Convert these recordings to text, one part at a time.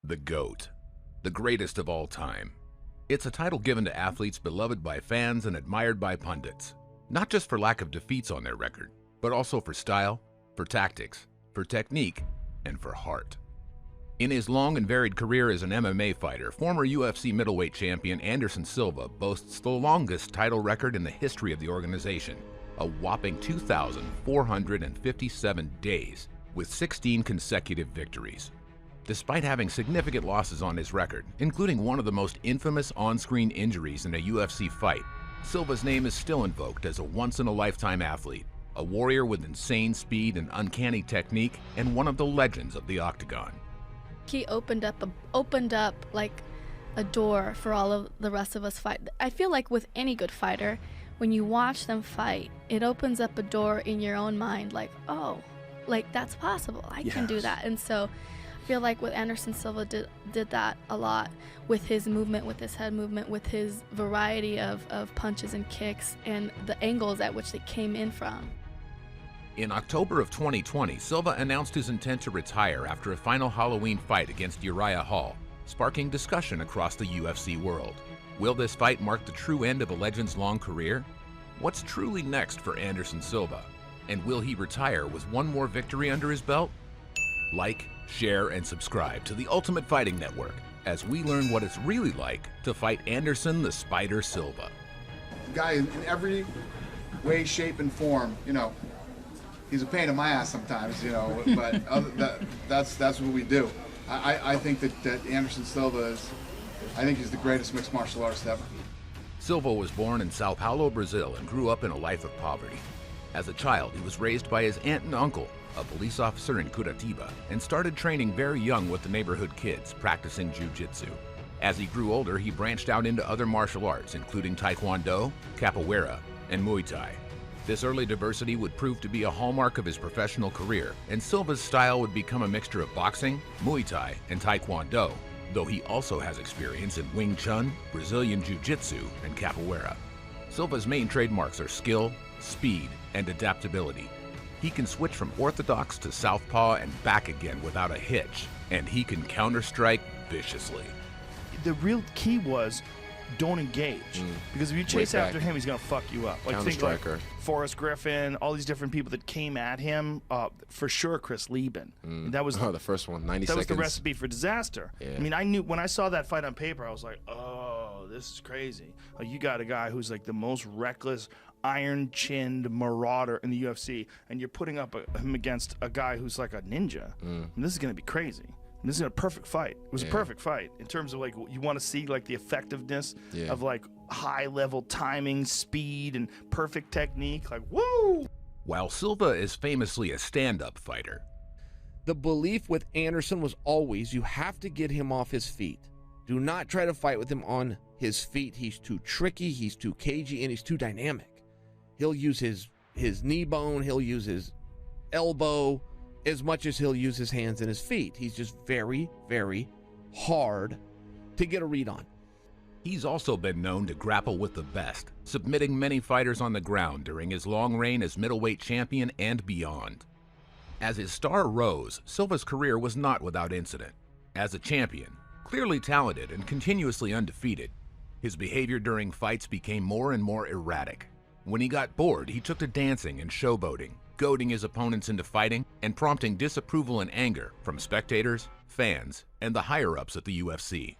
The GOAT, the greatest of all time. It's a title given to athletes beloved by fans and admired by pundits, not just for lack of defeats on their record, but also for style, for tactics, for technique, and for heart. In his long and varied career as an MMA fighter, former UFC Middleweight Champion Anderson Silva boasts the longest title record in the history of the organization, a whopping 2,457 days with 16 consecutive victories. Despite having significant losses on his record, including one of the most infamous on-screen injuries in a UFC fight, Silva's name is still invoked as a once-in-a-lifetime athlete, a warrior with insane speed and uncanny technique, and one of the legends of the octagon. He opened up like a door for all of the rest of us fight. I feel like with any good fighter, when you watch them fight, it opens up a door in your own mind, like, oh, like that's possible. I can do that. And so I feel like with Anderson Silva did that a lot with his movement, with his head movement, with his variety of punches and kicks and the angles at which they came in from. In October of 2020, Silva announced his intent to retire after a final Halloween fight against Uriah Hall, sparking discussion across the UFC world. Will this fight mark the true end of a legend's long career? What's truly next for Anderson Silva? And will he retire with one more victory under his belt? Like, share, and subscribe to the Ultimate Fighting Network as we learn what it's really like to fight Anderson the Spider Silva. The guy in every way, shape, and form, he's a pain in my ass sometimes, but that's what we do. I think that Anderson Silva he's the greatest mixed martial artist ever. Silva was born in Sao Paulo, Brazil, and grew up in a life of poverty. As a child, he was raised by his aunt and uncle, a police officer in Curitiba, and started training very young with the neighborhood kids, practicing jiu-jitsu. As he grew older, he branched out into other martial arts, including Taekwondo, Capoeira, and Muay Thai. This early diversity would prove to be a hallmark of his professional career, and Silva's style would become a mixture of boxing, Muay Thai, and Taekwondo, though he also has experience in Wing Chun, Brazilian Jiu-Jitsu, and Capoeira. Silva's main trademarks are skill, speed, and adaptability. He can switch from orthodox to southpaw and back again without a hitch, and he can counter-strike viciously. The real key was don't engage, because if you chase after him, he's gonna fuck you up. Like think like Forrest Griffin, all these different people that came at him. For sure, Chris Lieben. That was the first one. 90 seconds. That was the recipe for disaster. Yeah. I mean, I knew when I saw that fight on paper, I was like, oh, this is crazy. Like you got a guy who's like the most reckless, iron-chinned marauder in the UFC, and you're putting up him against a guy who's like a ninja. And this is gonna be crazy. This is a perfect fight. It was a perfect fight in terms of like you want to see like the effectiveness of like high level timing, speed, and perfect technique. Like woo! While Silva is famously a stand-up fighter, the belief with Anderson was always you have to get him off his feet. Do not try to fight with him on his feet. He's too tricky, he's too cagey, and he's too dynamic. He'll use his knee bone, he'll use his elbow, as much as he'll use his hands and his feet. He's just very, very hard to get a read on. He's also been known to grapple with the best, submitting many fighters on the ground during his long reign as middleweight champion and beyond. As his star rose, Silva's career was not without incident. As a champion, clearly talented and continuously undefeated, his behavior during fights became more and more erratic. When he got bored, he took to dancing and showboating, goading his opponents into fighting and prompting disapproval and anger from spectators, fans, and the higher-ups at the UFC.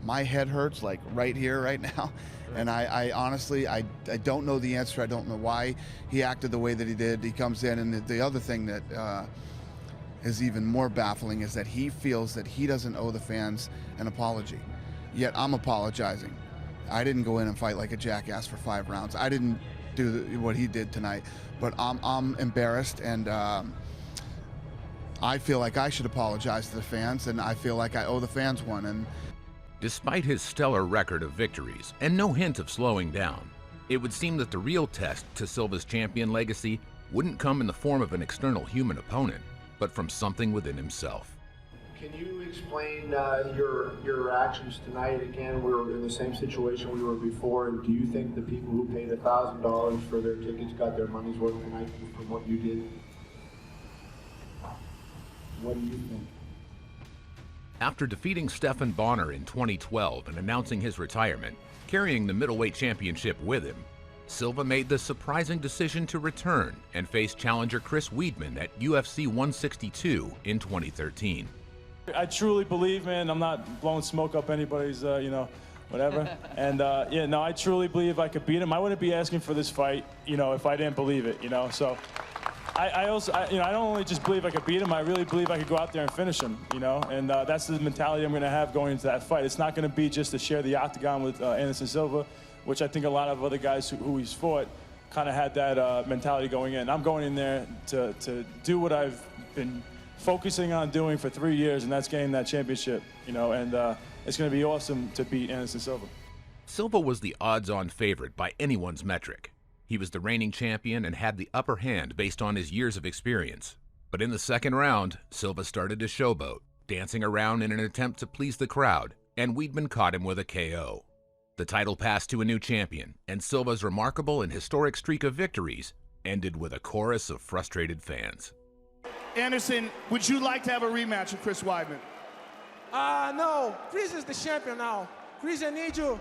My head hurts like right here, right now, and I honestly, I don't know the answer. I don't know why he acted the way that he did. He comes in, and the other thing that is even more baffling is that he feels that he doesn't owe the fans an apology, yet I'm apologizing. I didn't go in and fight like a jackass for 5 rounds. I didn't do what he did tonight, but I'm embarrassed, and I feel like I should apologize to the fans, and I feel like I owe the fans one. And despite his stellar record of victories and no hint of slowing down, it would seem that the real test to Silva's champion legacy wouldn't come in the form of an external human opponent, but from something within himself. Can you explain your actions tonight? Again, we were in the same situation we were before. Do you think the people who paid $1,000 for their tickets got their money's worth tonight from what you did? What do you think? After defeating Stephan Bonner in 2012 and announcing his retirement, carrying the middleweight championship with him, Silva made the surprising decision to return and face challenger Chris Weidman at UFC 162 in 2013. I truly believe, man, I'm not blowing smoke up anybody's, whatever. And I truly believe I could beat him. I wouldn't be asking for this fight, if I didn't believe it, So I don't only just believe I could beat him, I really believe I could go out there and finish him, And that's the mentality I'm going to have going into that fight. It's not going to be just to share the octagon with Anderson Silva, which I think a lot of other guys who he's fought kind of had that mentality going in. I'm going in there to do what I've been focusing on doing for 3 years, and that's getting that championship, and it's going to be awesome to beat Anderson Silva. Silva was the odds-on favorite by anyone's metric. He was the reigning champion and had the upper hand based on his years of experience. But in the second round, Silva started to showboat, dancing around in an attempt to please the crowd, and Weidman caught him with a KO. The title passed to a new champion, and Silva's remarkable and historic streak of victories ended with a chorus of frustrated fans. Anderson, would you like to have a rematch with Chris Weidman? No, Chris is the champion now. Chris, I need you.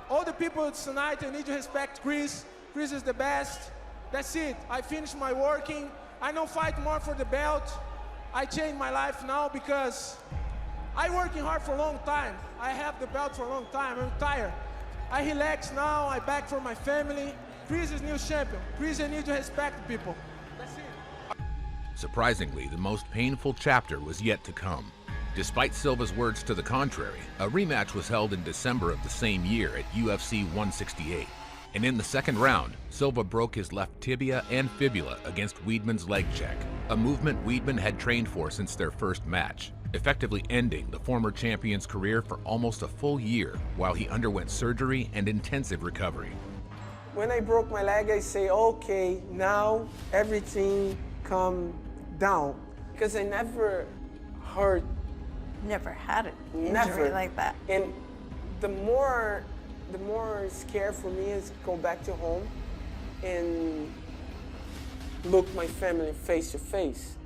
All the people tonight, I need to respect Chris. Chris is the best. That's it. I finished my working. I don't fight more for the belt. I changed my life now because I working hard for a long time. I have the belt for a long time. I'm tired. I relax now. I back for my family. Chris is new champion. Chris, I need to respect people. That's it. Surprisingly, the most painful chapter was yet to come. Despite Silva's words to the contrary, a rematch was held in December of the same year at UFC 168. And in the second round, Silva broke his left tibia and fibula against Weidman's leg check, a movement Weidman had trained for since their first match, effectively ending the former champion's career for almost a full year while he underwent surgery and intensive recovery. When I broke my leg, I say, okay, now everything calm down. Because I never hurt. Never had an injury Never. like that. And the more scared for me is go back to home and look my family face to face.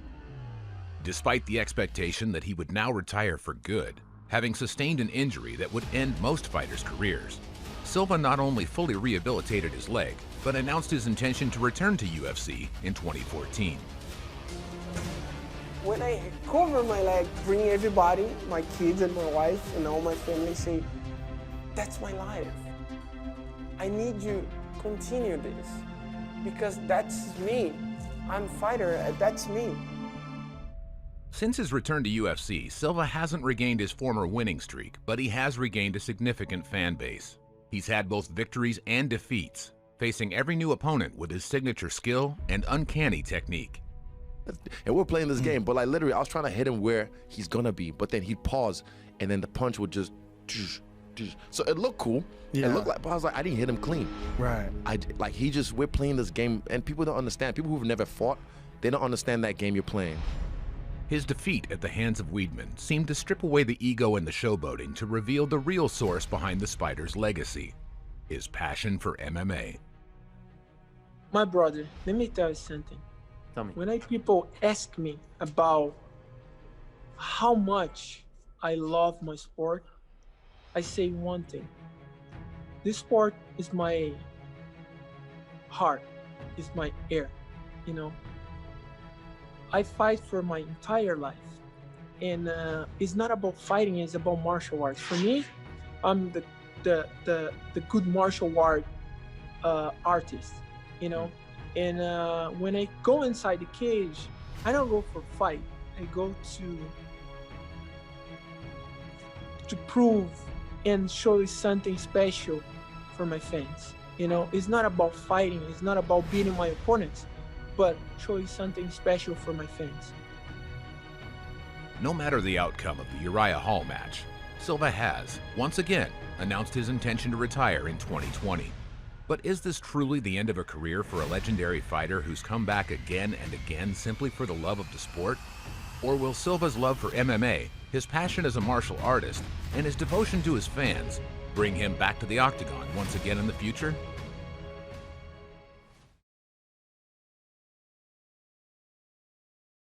Despite the expectation that he would now retire for good, having sustained an injury that would end most fighters' careers, Silva not only fully rehabilitated his leg, but announced his intention to return to UFC in 2014. When I cover my leg, bring everybody, my kids and my wife and all my family, say, that's my life. I need you to continue this because that's me. I'm a fighter, that's me. Since his return to UFC, Silva hasn't regained his former winning streak, but he has regained a significant fan base. He's had both victories and defeats, facing every new opponent with his signature skill and uncanny technique. And we're playing this game, but like literally, I was trying to hit him where he's gonna be, but then he'd pause, and then the punch would just. So it looked cool. Yeah. It looked like, but I was like, I didn't hit him clean. Right. We're playing this game, and people don't understand. People who've never fought, they don't understand that game you're playing. His defeat at the hands of Weidman seemed to strip away the ego and the showboating to reveal the real source behind the Spider's legacy, his passion for MMA. My brother, let me tell you something. Tell me. When people ask me about how much I love my sport, I say one thing. This sport is my heart, is my air, I fight for my entire life. And it's not about fighting, it's about martial arts. For me, I'm the good martial art artist, And when I go inside the cage, I don't go for fight. I go to prove and show something special for my fans. It's not about fighting, it's not about beating my opponents, but showing something special for my fans. No matter the outcome of the Uriah Hall match, Silva has, once again, announced his intention to retire in 2020. But is this truly the end of a career for a legendary fighter who's come back again and again simply for the love of the sport? Or will Silva's love for MMA, his passion as a martial artist, and his devotion to his fans bring him back to the octagon once again in the future?